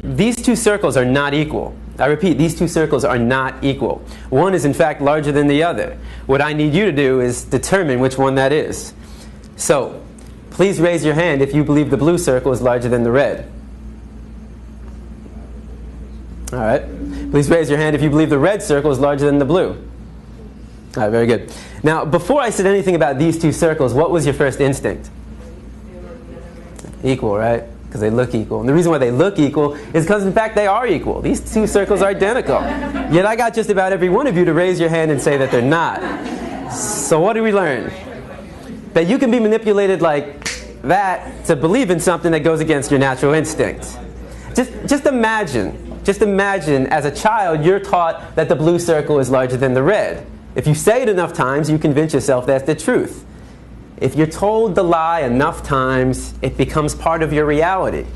these two circles are not equal. I repeat, these two circles are not equal. One is in fact larger than the other. What I need you to do is determine which one that is. So, please raise your hand if you believe the blue circle is larger than the red. All right. Please raise your hand if you believe the red circle is larger than the blue. All right, very good. Now, before I said anything about these two circles, what was your first instinct? Equal, right? Because they look equal. And the reason why they look equal is because, in fact, they are equal. These two circles are identical. Yet I got just about every one of you to raise your hand and say that they're not. So what do we learn? That you can be manipulated like that to believe in something that goes against your natural instinct. Just imagine as a child you're taught that the blue circle is larger than the red. If you say it enough times, you convince yourself that's the truth. If you're told the lie enough times, it becomes part of your reality.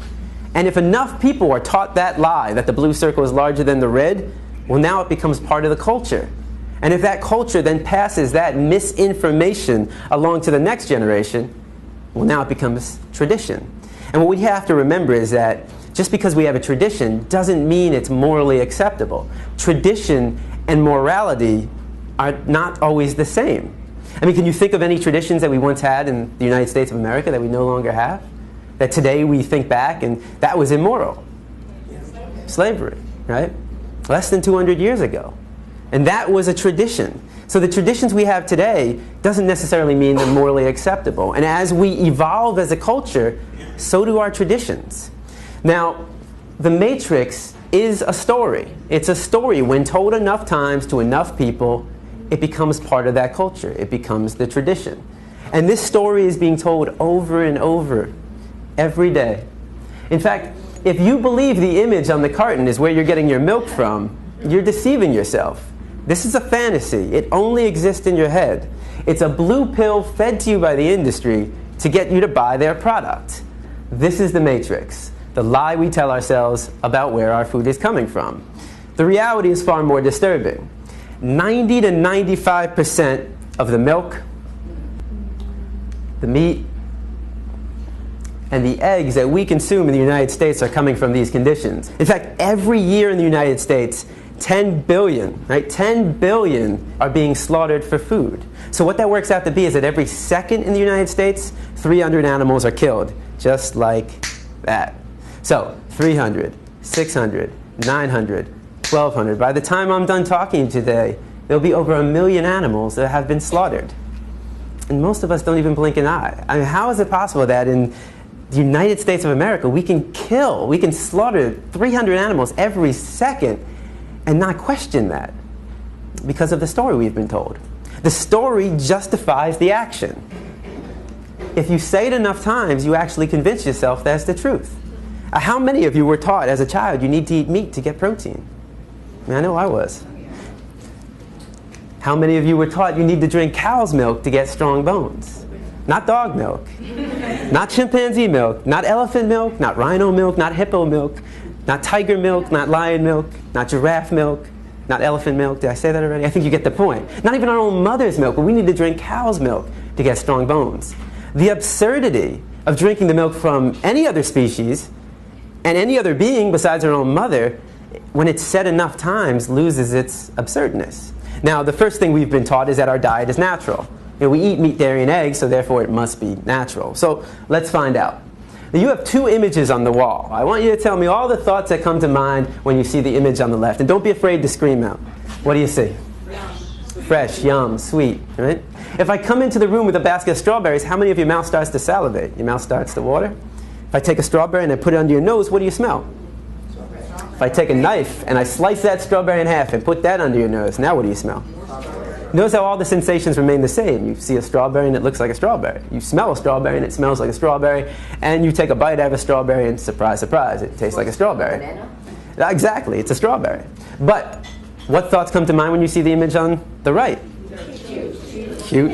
And if enough people are taught that lie, that the blue circle is larger than the red, well, now it becomes part of the culture. And if that culture then passes that misinformation along to the next generation, well, now it becomes tradition. And what we have to remember is that just because we have a tradition doesn't mean it's morally acceptable. Tradition and morality are not always the same. I mean, can you think of any traditions that we once had in the United States of America that we no longer have? That today we think back and that was immoral? Slavery, right? Less than 200 years ago. And that was a tradition. So the traditions we have today doesn't necessarily mean they're morally acceptable. And as we evolve as a culture, so do our traditions. Now, The Matrix is a story. It's a story. When told enough times to enough people, it becomes part of that culture. It becomes the tradition. And this story is being told over and over every day. In fact, if you believe the image on the carton is where you're getting your milk from, you're deceiving yourself. This is a fantasy. It only exists in your head. It's a blue pill fed to you by the industry to get you to buy their product. This is the Matrix, the lie we tell ourselves about where our food is coming from. The reality is far more disturbing. 90 to 95% of the milk, the meat, and the eggs that we consume in the United States are coming from these conditions. In fact, every year in the United States, 10 billion, right? 10 billion are being slaughtered for food. So what that works out to be is that every second in the United States, 300 animals are killed, just like that. So 300, 600, 900, 1,200. By the time I'm done talking today, there'll be over 1 million animals that have been slaughtered. And most of us don't even blink an eye. I mean, how is it possible that in the United States of America we can slaughter 300 animals every second and not question that? Because of the story we've been told. The story justifies the action. If you say it enough times, you actually convince yourself that's the truth. How many of you were taught as a child you need to eat meat to get protein? I mean, I know I was. How many of you were taught you need to drink cow's milk to get strong bones? Not dog milk, not chimpanzee milk, not elephant milk, not rhino milk, not hippo milk, not tiger milk, not lion milk, not giraffe milk, not elephant milk. Did I say that already? I think you get the point. Not even our own mother's milk, but we need to drink cow's milk to get strong bones. The absurdity of drinking the milk from any other species and any other being besides our own mother, when it's said enough times, loses its absurdness. Now, the first thing we've been taught is that our diet is natural. You know, we eat meat, dairy, and eggs, so therefore it must be natural. So let's find out. Now, you have two images on the wall. I want you to tell me all the thoughts that come to mind when you see the image on the left. And don't be afraid to scream out. What do you see? Fresh, yum, sweet, right? If I come into the room with a basket of strawberries, how many of your mouth starts to salivate? Your mouth starts to water? If I take a strawberry and I put it under your nose, what do you smell? If I take a knife and I slice that strawberry in half and put that under your nose, now what do you smell? Notice how all the sensations remain the same. You see a strawberry and it looks like a strawberry. You smell a strawberry and it smells like a strawberry. And you take a bite out of a strawberry and surprise, surprise, it tastes like a strawberry. Banana? Exactly, it's a strawberry. But what thoughts come to mind when you see the image on the right? Cute.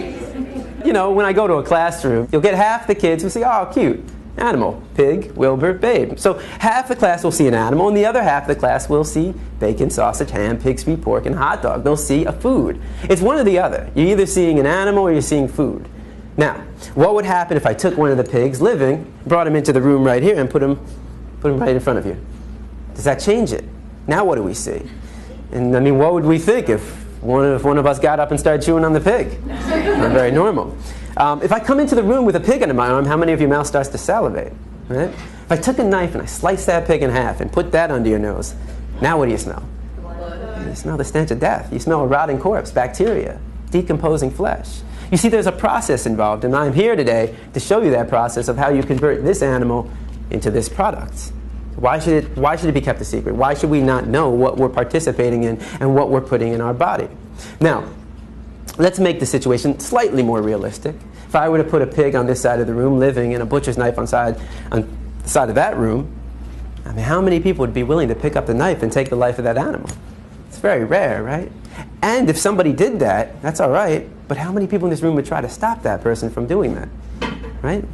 You know, when I go to a classroom, you'll get half the kids who say, oh, cute. Animal, pig, Wilbur, babe. So half the class will see an animal, and the other half of the class will see bacon, sausage, ham, pig, sweet pork, and hot dog. They'll see a food. It's one or the other. You're either seeing an animal or you're seeing food. Now, what would happen if I took one of the pigs living, brought him into the room right here, and put him right in front of you? Does that change it? Now what do we see? And I mean, what would we think if one of us got up and started chewing on the pig? Not very normal. If I come into the room with a pig under my arm, how many of your mouth starts to salivate? Right? If I took a knife and I sliced that pig in half and put that under your nose, now what do you smell? You smell the stench of death. You smell a rotting corpse, bacteria, decomposing flesh. You see, there's a process involved, and I'm here today to show you that process of how you convert this animal into this product. Why should it be kept a secret? Why should we not know what we're participating in and what we're putting in our body? Now, let's make the situation slightly more realistic. If I were to put a pig on this side of the room living and a butcher's knife on the side of that room, I mean, how many people would be willing to pick up the knife and take the life of that animal? It's very rare, right? And if somebody did that, that's all right, but how many people in this room would try to stop that person from doing that? Right?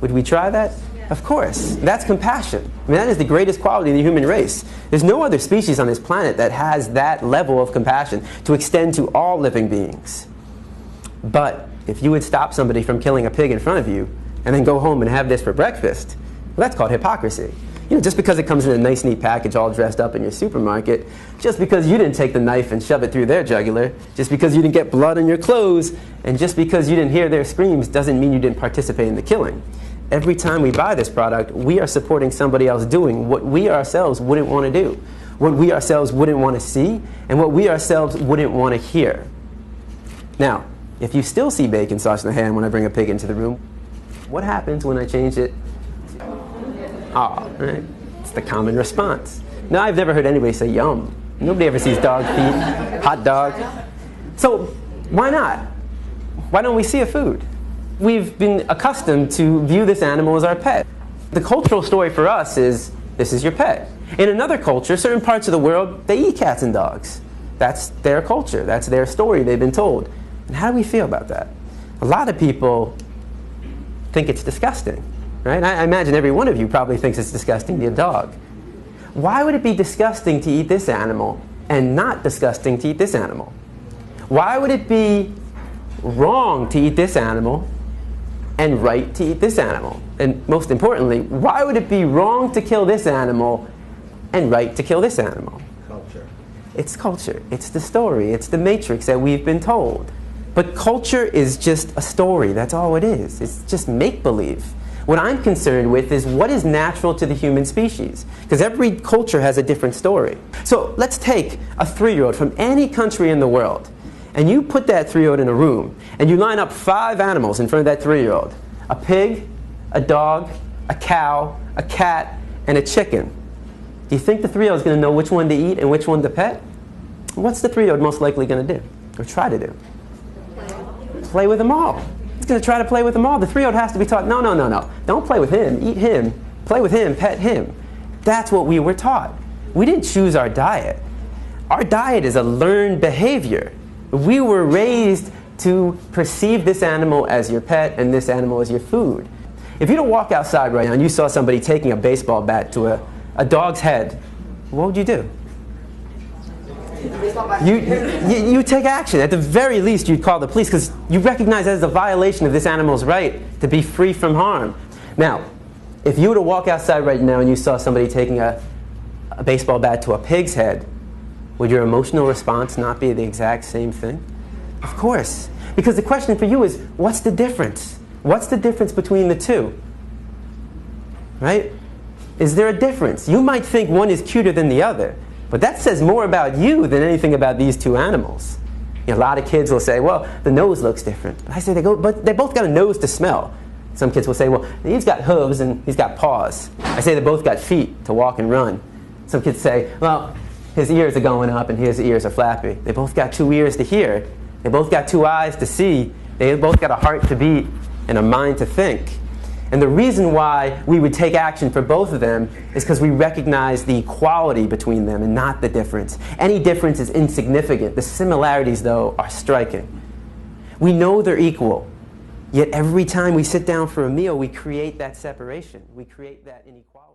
Would we try that? Of course. That's compassion. I mean, that is the greatest quality of the human race. There's no other species on this planet that has that level of compassion to extend to all living beings. But if you would stop somebody from killing a pig in front of you and then go home and have this for breakfast, well, that's called hypocrisy. You know, just because it comes in a nice, neat package all dressed up in your supermarket, just because you didn't take the knife and shove it through their jugular, just because you didn't get blood on your clothes, and just because you didn't hear their screams doesn't mean you didn't participate in the killing. Every time we buy this product, we are supporting somebody else doing what we ourselves wouldn't want to do, what we ourselves wouldn't want to see, and what we ourselves wouldn't want to hear. Now, if you still see bacon, sausage, and ham when I bring a pig into the room, what happens when I change it? Right? It's the common response. Now, I've never heard anybody say yum. Nobody ever sees dog feet, hot dog. So, why not? Why don't we see a food? We've been accustomed to view this animal as our pet. The cultural story for us is, this is your pet. In another culture, certain parts of the world, they eat cats and dogs. That's their culture. That's their story they've been told. And how do we feel about that? A lot of people think it's disgusting. Right? I imagine every one of you probably thinks it's disgusting to eat a dog. Why would it be disgusting to eat this animal and not disgusting to eat this animal? Why would it be wrong to eat this animal and right to eat this animal? And most importantly, why would it be wrong to kill this animal and right to kill this animal? Culture. It's culture. It's the story. It's the matrix that we've been told. But culture is just a story. That's all it is. It's just make-believe. What I'm concerned with is what is natural to the human species. Because every culture has a different story. So let's take a 3-year-old from any country in the world, and you put that 3-year-old in a room, and you line up 5 animals in front of that 3-year-old. A pig, a dog, a cow, a cat, and a chicken. Do you think the 3-year-old is going to know which one to eat and which one to pet? What's the 3-year-old most likely going to do, or try to do? Play with them all. He's going to try to play with them all. The 3-year-old has to be taught, no. Don't play with him. Eat him. Play with him. Pet him. That's what we were taught. We didn't choose our diet. Our diet is a learned behavior. We were raised to perceive this animal as your pet and this animal as your food. If you don't walk outside right now and you saw somebody taking a baseball bat to a dog's head, what would you do? You take action. At the very least, you'd call the police because you recognize that as a violation of this animal's right to be free from harm. Now, if you were to walk outside right now and you saw somebody taking a baseball bat to a pig's head, would your emotional response not be the exact same thing? Of course. Because the question for you is, what's the difference? What's the difference between the two? Right? Is there a difference? You might think one is cuter than the other. But that says more about you than anything about these 2 animals. You know, a lot of kids will say, well, the nose looks different. But I say, but they both got a nose to smell. Some kids will say, well, he's got hooves and he's got paws. I say they both got feet to walk and run. Some kids say, well, his ears are going up and his ears are flappy. They both got 2 ears to hear. They both got 2 eyes to see. They both got a heart to beat and a mind to think. And the reason why we would take action for both of them is because we recognize the equality between them and not the difference. Any difference is insignificant. The similarities, though, are striking. We know they're equal, yet every time we sit down for a meal, we create that separation. We create that inequality.